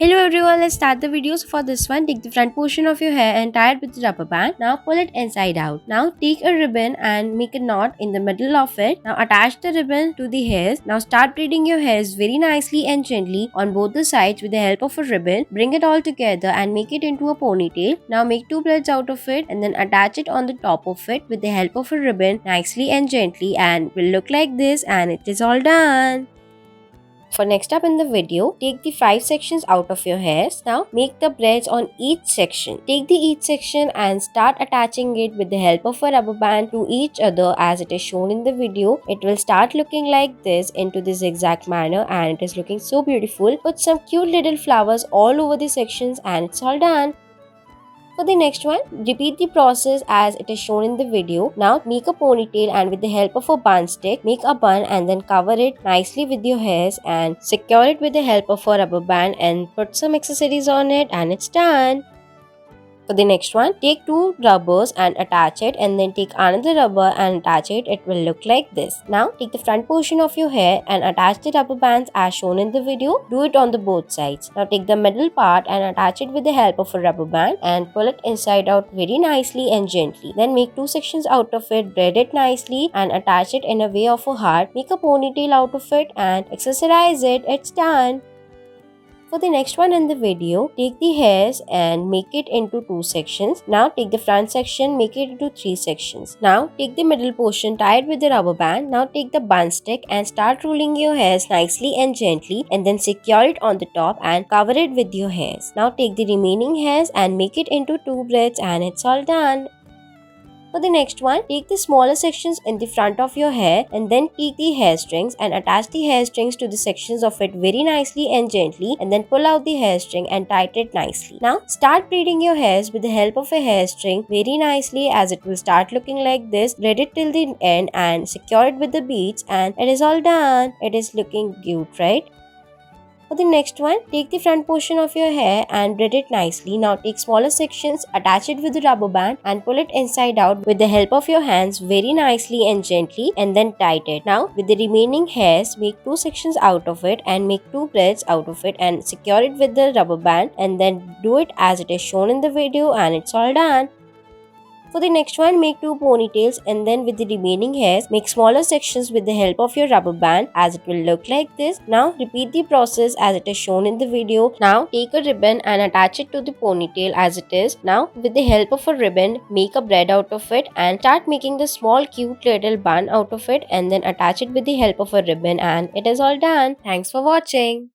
Hello everyone, let's start the video. So for this one, take the front portion of your hair and tie it with the rubber band. Now pull it inside out. Now take a ribbon and make a knot in the middle of it. Now attach the ribbon to the hairs. Now start braiding your hairs very nicely and gently on both the sides with the help of a ribbon. Bring it all together and make it into a ponytail. Now make two braids out of it and then attach it on the top of it with the help of a ribbon nicely and gently, and will look like this, and it is all done. For next up in the video, take the 5 sections out of your hairs. Now make the braids on each section. Take the each section and start attaching it with the help of a rubber band to each other as it is shown in the video. It will start looking like this into the zigzag manner, and it is looking so beautiful. Put some cute little flowers all over the sections, and it's all done. For the next one, repeat the process as it is shown in the video. Now make a ponytail, and with the help of a bun stick, make a bun and then cover it nicely with your hairs and secure it with the help of a rubber band and put some accessories on it, and it's done. For the next one, take two rubbers and attach it, and then take another rubber and attach it. It will look like this. Now take the front portion of your hair and attach the rubber bands as shown in the video. Do it on the both sides. Now take the middle part and attach it with the help of a rubber band and pull it inside out very nicely and gently. Then make two sections out of it, braid it nicely and attach it in a way of a heart. Make a ponytail out of it and accessorize it. It's done. For the next one in the video, take the hairs and make it into two sections. Now take the front section, make it into three sections. Now take the middle portion, tie it with the rubber band. Now take the bun stick and start rolling your hairs nicely and gently, and then secure it on the top and cover it with your hairs. Now take the remaining hairs and make it into two braids, and it's all done. For the next one, take the smaller sections in the front of your hair and then take the hair strings and attach the hair strings to the sections of it very nicely and gently, and then pull out the hair string and tighten it nicely. Now start braiding your hairs with the help of a hair string very nicely as it will start looking like this. Braid it till the end and secure it with the beads, and it is all done. It is looking cute, right? For the next one, take the front portion of your hair and braid it nicely. Now take smaller sections, attach it with the rubber band and pull it inside out with the help of your hands very nicely and gently, and then tighten it. Now with the remaining hairs, make two sections out of it and make two braids out of it and secure it with the rubber band, and then do it as it is shown in the video, and it's all done. For the next one, make two ponytails and then with the remaining hairs, make smaller sections with the help of your rubber band as it will look like this. Now repeat the process as it is shown in the video. Now take a ribbon and attach it to the ponytail as it is. Now with the help of a ribbon, make a braid out of it and start making the small cute little bun out of it, and then attach it with the help of a ribbon, and it is all done. Thanks for watching.